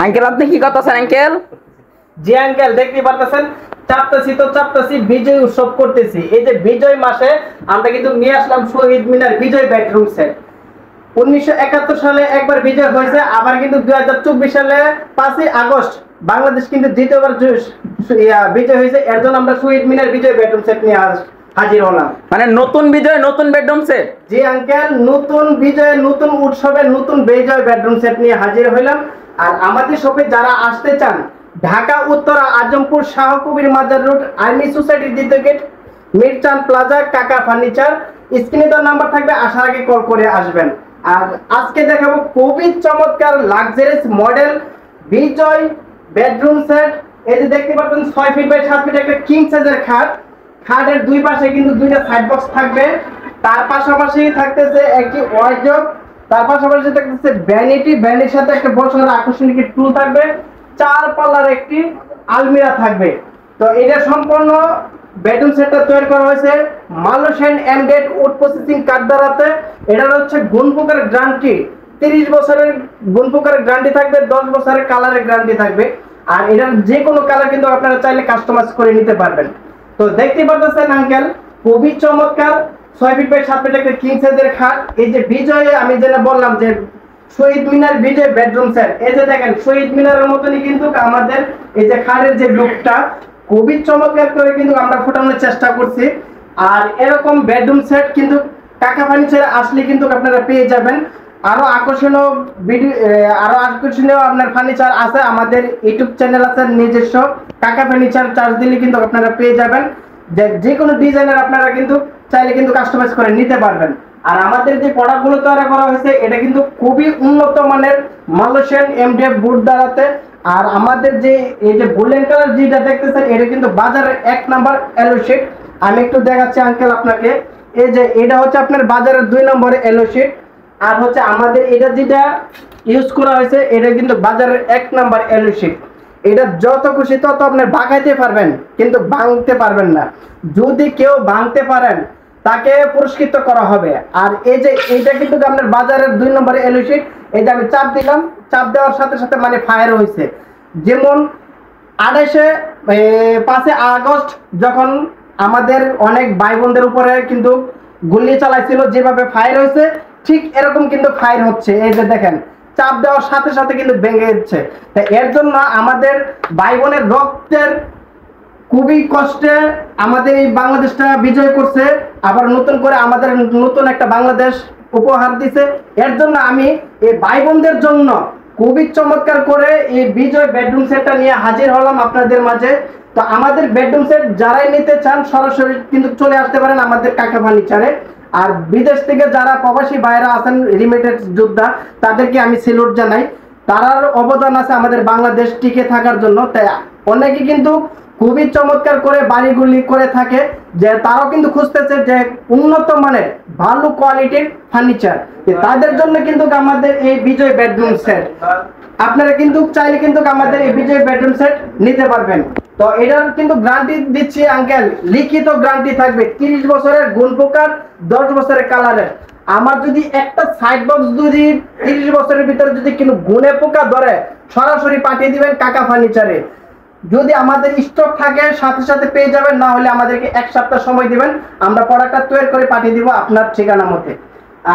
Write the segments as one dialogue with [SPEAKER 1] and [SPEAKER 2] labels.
[SPEAKER 1] Uncle আপনি কি করতেছেন আঙ্কেল?
[SPEAKER 2] জি আঙ্কেল, দেখতে পারতেছেন চাপতাছি বিজয় উৎসব করতেছি। এই যে বিজয় মাসে আমরা কিন্তু নিয়ে আসলাম শহীদ মিনার বিজয় বেডরুম সেট। 1971 সালে একবার বিজয় হয়েছে, আবার কিন্তু 2024 সালে 5ই আগস্ট বাংলাদেশ কিন্তু দ্বিতীয়বার বিজয় হয়েছে। এর জন্য আমরা শহীদ মিনার বিজয় বেডরুম সেট নিয়ে হাজির হলাম।
[SPEAKER 1] মানে নতুন বিজয় নতুন বেডরুম সেট?
[SPEAKER 2] জি আঙ্কেল, নতুন বিজয় নতুন উৎসবের নতুন বিজয় বেডরুম সেট নিয়ে হাজির হইলাম। আর আমাদের শপে যারা আসতে চান, ঢাকা উত্তরা আজমপুর শাহ কবির মাজার রোড, আর্মি সোসাইটির দ্বিতীয় গেট, মিরচান প্লাজা, কাকা ফার্নিচার। স্ক্রিনে তো নাম্বার থাকবে, আসার আগে কল করে আসবেন। আর আজকে দেখাবো খুবই চমৎকার লাক্সারিয়াস মডেল বিজয় বেডরুম সেট। এই যে দেখতে পাচ্ছেন 6 ফিট বাই 7 ফিট একটা কিং সাইজের খাট। খাটের দুই পাশে কিন্তু দুইটা সাইড বক্স থাকবে। তার পাশাপাশি থাকতেছে একটি ওয়ার্ডরোব, তার পাশাপাশি থাকতেছে ভ্যানিটি, ভ্যানিটির সাথে একটা বসার আকর্ষণীয় টুল থাকবে, 4 পাল্লার একটি আলমিরা থাকবে। তো এটা সম্পূর্ণ বেডরুম সেটটা তৈরি করা হয়েছে মালয়েশিয়ান এমডেড উড প্রসেসিং কাঠ দ্বারাতে। এটার হচ্ছে গুণপোকার গ্যারান্টি 30 বছরের গুণপোকার গ্যারান্টি থাকবে, 10 বছরের কালারের গ্যারান্টি থাকবে। আর এটার যে কোনো কালার কিন্তু আপনারা চাইলে কাস্টমাইজ করে নিতে পারবেন। তো দেখতে পাচ্ছেন আঙ্কেল, খুবই চমৎকার 6 ফিট বাই 7 ফিট একটা কিং সাইজের খাট। এই যে বিজয়, আমি যেটা বললাম যে শহীদ মিনার বিজয় বেডরুম সেট, এই যে দেখেন শহীদ মিনারের মতনই কিন্তু আমাদের এই যে খাটের যে লুকটা খুবই চমৎকার করে কিন্তু আমরা ফোটানোর চেষ্টা করছি। আর এরকম বেডরুম সেট কিন্তু কাকা ফার্নিচারে আসলে কিন্তু আপনারা পেয়ে যাবেন। আরো আকর্ষণীয় ভিডিও, আরো আকর্ষণীয় আপনার ফার্নিচার আছে, আমাদের ইউটিউব চ্যানেল আছে নিজস্ব, কাকা ফার্নিচার চার্জ দিলে কিন্তু আপনারা পেয়ে যাবেন। যে কোনো ডিজাইনের আপনারা কিন্তু চাইলে কিন্তু কাস্টমাইজ করে নিতে পারবেন। আর আমাদের যে প্রোডাক্টগুলো তৈরি করা হয়েছে এটা কিন্তু খুবই উন্নত মানের মালয়েশিয়ান এমডিএফ বুট দ্বারাতে। আর আমাদের যে এই যে গোল্ডেন কালার যেটা দেখতেছেন এটা কিন্তু বাজারের 1 নাম্বার এলো শিট। আমি একটু দেখাচ্ছি আঙ্কেল আপনাকে। এই যে এটা হচ্ছে আপনার বাজারের 2 নম্বরে এলো শিট। আর হচ্ছে আমাদের এটা যেটা ইউজ করা হয়েছে এটা কিন্তু বাজারের 1 নাম্বার এলো শিট। এটা যত খুশি তত আপনার ভাঙাইতে পারবেন, কিন্তু ভাঙতে পারবেন না। যদি কেউ ভাঙতে পারেন তাকে পুরস্কৃত করা হবে। আর এই যে এইটা কিন্তু আপনার বাজারের 2 নম্বরে এলো শিট। এই যে আমি চাপ দিলাম, চাপ দেওয়ার সাথে সাথে মানে ফায়ার হয়েছে। যেমন 5 আগস্ট যখন আমাদের অনেক ভাই বোনদের উপরে কিন্তু গুলি চালাইছিল, যেভাবে ফায়ার হয়েছে ঠিক এরকম কিন্তু ফায়ার হচ্ছে। এই যে দেখেন চাপ দেওয়ার সাথে সাথে কিন্তু ভেঙে যাচ্ছে। এর জন্য আমাদের ভাই বোনের রক্তের খুবই কষ্টে আমাদের এই বাংলাদেশটা বিজয় করছে, আবার নতুন করে আমাদের নতুন একটা বাংলাদেশ উপহার দিছে। এর জন্য আমি এই ভাই বোনদের জন্য খুবই চমৎকার করে এই বিজয় বেডরুম সেটটা নিয়ে হাজির হলাম আপনাদের মাঝে। তো আমাদের বেডরুম সেট যারাই নিতে চান সরাসরি কিন্তু চলে আসতে পারেন আমাদের কাকা ফার্নিচারে। আর বিদেশ থেকে যারা প্রবাসী ভাইরা আছেন রিমিটেড যোদ্ধা, তাদেরকে আমি সেলুট জানাই। তার অবদান আছে আমাদের বাংলাদেশ টিকে থাকার জন্য। তাই অনেকে কিন্তু খুবই চমৎকার করে বাড়িগুলি করে থাকে, যে তারাও কিন্তু খুঁজতেছে যে উন্নত মানের ভালো কোয়ালিটির ফার্নিচার। তাদের জন্য কিন্তু আমাদের এই বিজয় বেডরুম সেট আপনারা কিন্তু চাইলে কিন্তু আমাদের এই বিজয় বেডরুম সেট নিতে পারবেন। তো এটার কিন্তু গ্যারান্টি দিচ্ছি আঙ্কেল, লিখিত গ্যারান্টি থাকবে 30 বছরের গুণপোকার, 10 বছরের কালারের। আমার যদি একটা সাইড বক্স যদি 30 বছরের ভিতরে যদি কিন্তু গুণে পোকা ধরে সরাসরি পাঠিয়ে দিবেন কাকা ফার্নিচারে। যদি আমাদের স্টক থাকে সাথে সাথে পেয়ে যাবেন, না হলে আমাদেরকে 1 সপ্তাহ সময় দিবেন, আমরা প্রোডাক্টটা তৈরি করে পাঠিয়ে দিব আপনার ঠিকানা মতে।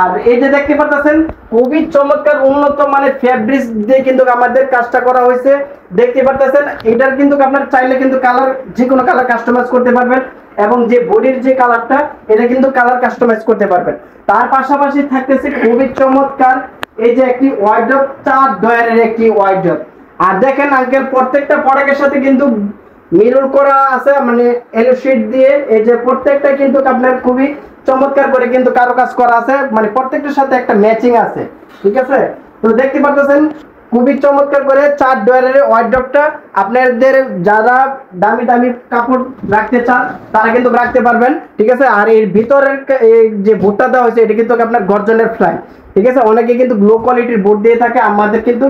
[SPEAKER 2] আর এই যে দেখতে পাচ্ছেন খুবই চমৎকার উন্নত মানের ফেব্রিক্স দিয়ে কিন্তু আমাদের কাজটা করা হয়েছে। দেখতে পাচ্ছেন এটার কিন্তু আপনার চাইলে কিন্তু কালার যে কোনো কালার কাস্টমাইজ করতে পারবেন, এবং যে বডির যে কালারটা এটা কিন্তু কালার কাস্টমাইজ করতে পারবেন। তার পাশাপাশি থাকতেছে খুবই চমৎকার এই যে একটি ওয়ার্ডরোব, 4 ডয়ারের একটি ওয়ার্ডরোব। আর দেখেন আঙ্কেল প্রত্যেকটা প্রোডাক্টের সাথে কিন্তু মিরর করা আছে, মানে এলো শিট দিয়ে। এই যে প্রত্যেকটা কিন্তু আপনার খুবই চমৎকার করে কিন্তু কারুকাজ করা আছে, মানে প্রত্যেকটার সাথে একটা ম্যাচিং আছে, ঠিক আছে। তো দেখতে পাচ্ছেন খুবই চমৎকার করে 4 ডয়ারের ওয়ার্ডরোবটা। আপনাদের যারা দামি দামি কাপড় রাখতে চান তারা কিন্তু রাখতে পারবেন, ঠিক আছে। আর এর ভিতরের এই যে বোর্ডটা দেওয়া হয়েছে এটা কিন্তু আপনার গর্জনের ফ্লাই, ঠিক আছে। অনেকে কিন্তু লো কোয়ালিটির বোর্ড দিয়ে থাকে, আমাদের কিন্তু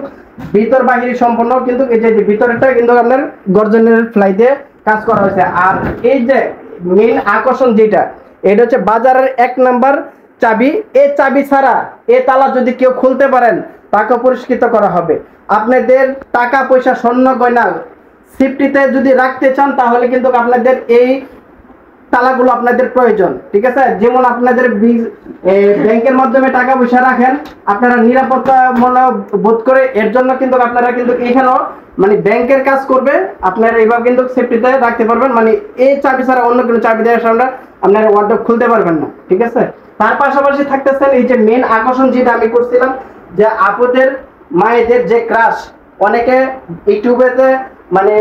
[SPEAKER 2] ভিতর বাহির সম্পূর্ণ কিন্তু এই যে ভিতরটা কিন্তু আপনার গর্জনের ফ্লাই দিয়ে কাজ করা হয়েছে। আর এই যে মেইন আকর্ষণ যেটা, এটা হচ্ছে বাজারের 1 নাম্বার চাবি। এই চাবি ছাড়া এই তালা যদি কেউ খুলতে পারেন টাকা পরিষ্কৃত করা হবে। আপনাদের টাকা পয়সা স্বর্ণ গয়না সেফটিতে যদি রাখতে চান তাহলে কিন্তু আপনাদের এই তালাগুলো আপনাদের প্রয়োজন, ঠিক আছে। যেমন আপনাদের ব্যাংকের মাধ্যমে টাকা পয়সা রাখেন, আপনারা নিরাপত্তা মনে বোধ করে, এর জন্য কিন্তু আপনারা কিন্তু এখানেও মানে ব্যাংকের কাজ করবে, আপনারা এইভাবে কিন্তু সেফটিতে রাখতে পারবেন। মানে এই চাবি ছাড়া অন্য কোনো চাবি দেওয়ার সামনে আপনারা ওয়ার্ডরোব খুলতে পারবেন না, ঠিক আছে। তার পাশাপাশি থাকতেছেন এই যে মেন আকর্ষণ যেটা আমি করছিলাম, যে আপুদের মায়েদের যে ক্রাশ, অনেকে ইউটিউবেতে মানে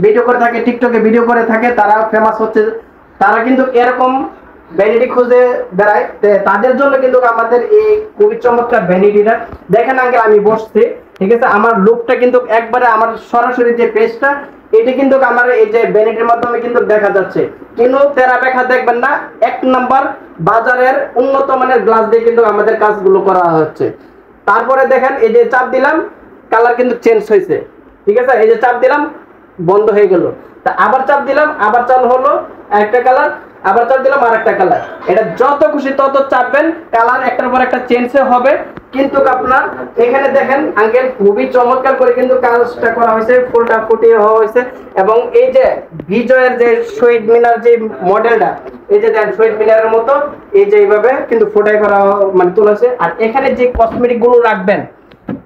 [SPEAKER 2] ভিডিও করে থাকে, টিকটকে ভিডিও করে থাকে, তারা ফেমাস হচ্ছে, তারা কিন্তু এরকম ভ্যানিটি খুঁজে বেড়ায়। তাদের জন্য কিন্তু আমাদের এই খুবই চমৎকার ভ্যানিটিটা দেখেন আঙ্কেল, আমি বসছি, ঠিক আছে। আমার লুকটা কিন্তু একবারে আমার সরাসরি যে পেজটা, এটা কিন্তু আমার এই যে ভ্যানিটির মাধ্যমে কিন্তু দেখা যাচ্ছে, কিন্তু তেরা বেখা দেখবেন না। 1 নাম্বার বাজারের উন্নত মানের গ্লাস দিয়ে কিন্তু আমাদের কাজগুলো করা হচ্ছে। তারপরে দেখেন এই যে চাপ দিলাম, কালার কিন্তু চেঞ্জ হয়েছে, ঠিক আছে। এই যে চাপ দিলাম, বন্ধ হয়ে গেল, তা আবার চাপ দিলাম, আবার চালু হলো একটা কালার, আবার চাপ দিলাম আর একটা কালার। এটা যত খুশি তত চাপবেন, কালার একটার পর একটা চেঞ্জ হবে। কিন্তু আপনার এখানে দেখেন আঙ্কেল খুবই চমৎকার করে কিন্তু কাজটা করা হয়েছে, ফুলটা ফুটিয়ে হওয়া হয়েছে। এবং এই যে বিজয়ের যে শহীদ মিনার যে মডেলটা, এই যে দেখেন শহীদ মিনারের মতো এই যে এইভাবে কিন্তু ফুটাই করা মানে তুলেছে। আর এখানে যে কসমেটিক গুলো রাখবেন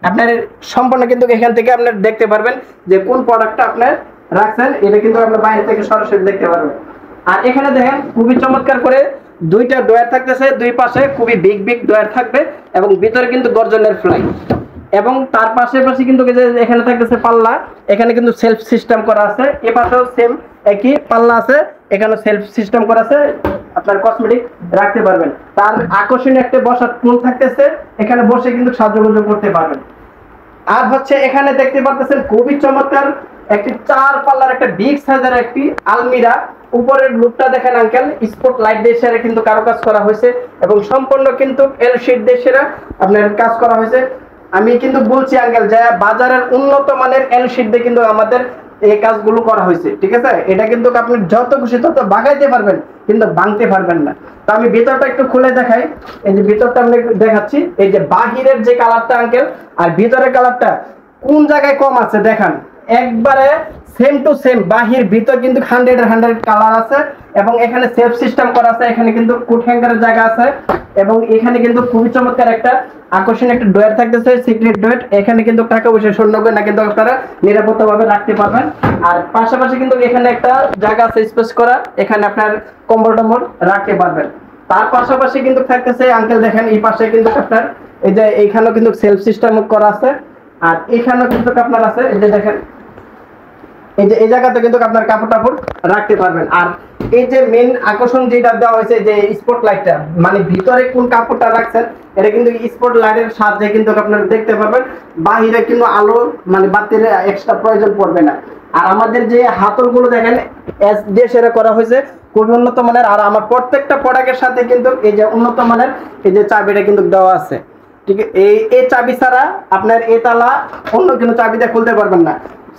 [SPEAKER 2] আপনার সম্পূর্ণ কিন্তু এখান থেকে আপনার দেখতে পারবেন যে কোন প্রোডাক্টটা আপনার রাখছেন, এটা কিন্তু আপনার বাইরে থেকে সরাসরি দেখতে পারবেন। আর এখানে দেখেন খুবই চমৎকার করে দুইটা ডয়ার থাকতেছে, দুই পাশে খুবই বিগ বিগ ডয়ার থাকবে, এবং ভিতরে কিন্তু গর্জনের ফ্লাই, এবং তার পাশাপাশি কিন্তু এখানে থাকতেছে পাল্লা, এখানে কিন্তু সেলফ সিস্টেম করা আছে। এ পাশেও সেম একই পাল্লা আছে, এখানে সেলফ সিস্টেম করা আছে, আপনার কসমেটিক রাখতে পারবেন। তার আকর্ষণীয় একটা বসার টুল থাকতেছে, এখানে বসে কিন্তু সাজুগুজু করতে পারবেন। আর হচ্ছে এখানে দেখতে পাচ্ছেন খুবই চমৎকার একটি 4 পাল্লার একটা বিগ সাইজের একটি আলমিরা। উপরের লুকটা দেখেন আঙ্কেল, স্পট লাইট দিয়ে সেরা কিন্তু কারুকাজ করা হয়েছে, এবং সম্পূর্ণ কিন্তু এল শীট দিয়ে সেরা আপনার কাজ করা হয়েছে। আমি কিন্তু বলছি আঙ্কেল যে বাজারের উন্নত মানের এল শীট দিয়ে কিন্তু আমাদের এই কাজগুলো করা হয়েছে, ঠিক আছে। এটা কিন্তু আপনি যত খুশি তত বাগাইতে পারবেন, কিন্তু ভাঙতে পারবেন না। তো আমি ভিতরটা একটু খুলে দেখাই, এই যে ভিতরটা আমি দেখাচ্ছি। এই যে বাহিরের যে কালারটা আঙ্কেল আর ভিতরের কালারটা কোন জায়গায় কম আছে দেখান, একবারে সেম টু সেম। বাহির ভিতর কিন্তু 100 কালার আছে, এবং এখানে সেলফ সিস্টেম করা আছে, এখানে কিন্তু কোট হ্যাঙ্গারের জায়গা আছে, এবং এখানে কিন্তু খুবই চমৎকার একটা আকর্ষণীয় একটা ডয়ার থাকতেছে, সিক্রেট ডয়ার। এখানে কিন্তু টাকা পয়সা স্বর্ণ গয়না কিন্তু আপনারা নিরাপত্তা ভাবে রাখতে পারবেন। আর পাশাপাশি কিন্তু এখানে একটা জায়গা আছে স্পেস করা, এখানে আপনার কম্বল টম্বল রাখতে পারবেন। তার পাশাপাশি কিন্তু থাকতেছে আঙ্কেল দেখেন এই পাশে কিন্তু আপনার এই যে এইখানেও কিন্তু সেলফ সিস্টেম করা আছে, আর এখানেও কিন্তু আপনার আছে এই যে দেখেন, এই যে এই জায়গাতে কিন্তু আপনার কাপড় টাপড় রাখতে পারবেন। আর এই যে মেন আকর্ষণ যেটা দেওয়া হয়েছে যে স্পট লাইটটা, মানে ভিতরে কোন কাপড়টা রাখছেন এটা কিন্তু স্পট লাইটের সাহায্যে কিন্তু আপনারা দেখতে পারবেন, বাহিরে কিন্তু আলো মানে বাতির এক্সট্রা প্রয়োজন পড়বে না। আর আমাদের যে হাতলগুলো দেখেন এস দিয়ে সেরা করা হয়েছে, খুবই উন্নত মানের। আর আমার প্রত্যেকটা প্রোডাক্টের সাথে কিন্তু এই যে উন্নত মানের এই যে চাবিটা কিন্তু দেওয়া আছে, ঠিক আছে। এই চাবি ছাড়া আপনার এই তালা অন্য কোনো চাবি দিয়ে খুলতে পারবেন না।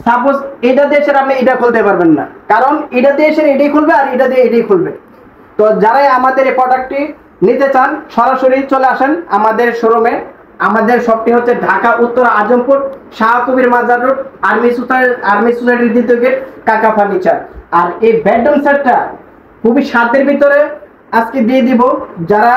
[SPEAKER 2] সাপোজ এটা দিয়ে এসে আপনি এটা খুলতে পারবেন না, কারণ এটা দিয়ে এসে এটাই খুলবে আর এটা দিয়ে এটাই খুলবে। তো যারাই আমাদের এই প্রোডাক্টটি নিতে চান সরাসরি চলে আসেন আমাদের শোরুমে। আমাদের শপটি হচ্ছে ঢাকা উত্তর আজমপুর শাহ কবির মাজার রোড, আর্মি সোসাইটির দ্বিতীয় গেট, কাকা ফার্নিচার। আর এই বেডরুম সেটটা খুবই সাধ্যের ভিতরে আজকে দিয়ে দিব। যারা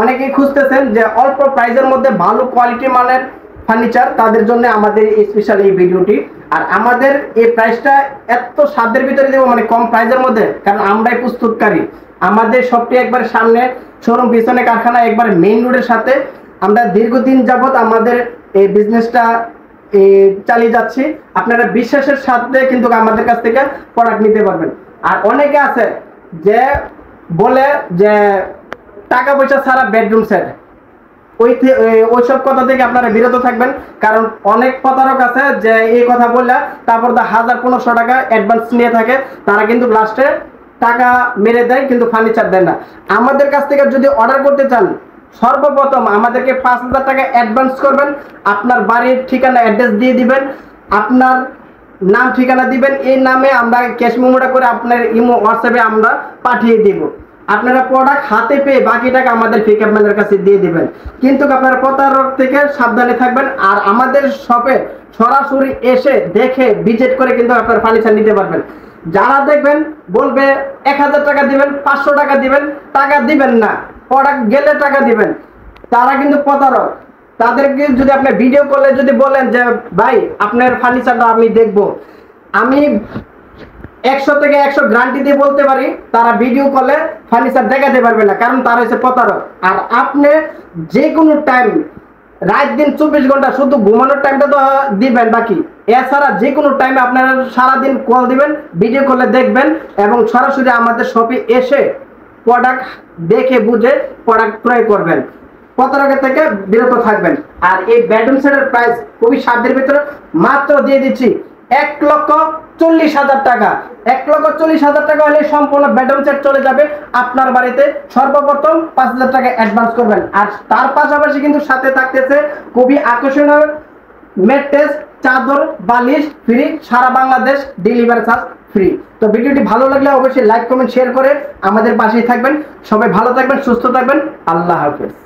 [SPEAKER 2] অনেকেই খুঁজতেছেন যে অল্প প্রাইসের মধ্যে ভালো কোয়ালিটি মানের ফার্নিচার, তাদের জন্য আমাদের স্পেশাল এই ভিডিওটি। আর আমাদের এই প্রাইসটা এত সাধ্যের ভিতরে দেবো, মানে কম প্রাইসের মধ্যে, কারণ আমরাই প্রস্তুতকারী। আমাদের শপটি একবার সামনে শোরুম, পিছনে কারখানা, একবার মেইন রোডের সাথে। আমরা দীর্ঘদিন যাবত আমাদের এই বিজনেসটা চালিয়ে যাচ্ছি। আপনারা বিশ্বাসের সাথে কিন্তু আমাদের কাছ থেকে প্রোডাক্ট নিতে পারবেন। আর অনেকে আছে যে বলে যে টাকা পয়সা ছাড়া বেডরুম সেট, ওইসব কথা থেকে আপনারা বিরত থাকবেন, কারণ অনেক প্রতারক আছে যে এই কথা বললে তারপর 1000-1500 টাকা অ্যাডভান্স নিয়ে থাকে, তারা কিন্তু লাস্টে টাকা মেরে দেয় কিন্তু ফার্নিচার দেয় না। আমাদের কাছ থেকে যদি অর্ডার করতে চান সর্বপ্রথম আমাদেরকে 5000 টাকা অ্যাডভান্স করবেন, আপনার বাড়ির ঠিকানা অ্যাড্রেস দিয়ে দিবেন, আপনার নাম ঠিকানা দিবেন, এই নামে আমরা ক্যাশ মেমোটা করে আপনার ইমো হোয়াটসঅ্যাপে আমরা পাঠিয়ে দিব। আপনারা প্রোডাক্ট হাতে পেয়ে বাকি টাকা আমাদের পিকআপ ম্যানের কাছে দিয়ে দিবেন। কিন্তু আপনারা প্রতারক থেকে সাবধানে থাকবেন। আর আমাদের শপে সরাসরি এসে দেখে ভিজিট করে কিন্তু আপনার ফার্নিচার নিতে পারবেন। যারা দেখবেন বলবে 1000 টাকা দিবেন, 500 টাকা দিবেন, টাকা দিবেন না, প্রোডাক্ট গেলে টাকা দিবেন, তারা কিন্তু প্রতারক। তাদেরকে যদি আপনি ভিডিও কলে যদি বলেন যে ভাই আপনার ফার্নিচারটা আমি দেখব, আমি 100 থেকে 100 গ্যারান্টি দিয়ে বলতে পারি তারা ভিডিও কলে ফার্নিচার দেখাতে পারবে না, কারণ তারা হচ্ছে প্রতারক। আর আপনি যে কোনো টাইম, রাত দিন 24 ঘন্টা, শুধু ঘুমানোর টাইমটা তো দিবেন বাকি, এছাড়া যে কোনো টাইমে আপনারা সারাদিন কল দিবেন, ভিডিও কলে দেখবেন এবং সরাসরি আমাদের শপে এসে প্রোডাক্ট দেখে বুঝে প্রোডাক্ট ক্রয় করবেন। প্রতারকের থেকে বিরত থাকবেন। আর এই বেডরুম সেটের প্রাইস খুবই সাধ্যের ভিতরে মাত্র দিয়ে দিচ্ছি 1,40,000 টাকা। 1,40,000 টাকা হলে সম্পূর্ণ বেডরুম সেট চলে যাবে আপনার বাড়িতে। সর্বপ্রথম 5,000 টাকা অ্যাডভান্স করবেন। আর তার পাশাপাশি কিন্তু সাথে থাকতেছে খুবই আকর্ষণীয় ম্যাট্রেস, চাদর, বালিশ ফ্রি, সারা বাংলাদেশ ডেলিভারি চার্জ ফ্রি। তো ভিডিওটি ভালো লাগলে অবশ্যই লাইক, কমেন্ট, শেয়ার করে আমাদের পাশেই থাকবেন। সবাই ভালো থাকবেন, সুস্থ থাকবেন। আল্লাহ হাফেজ।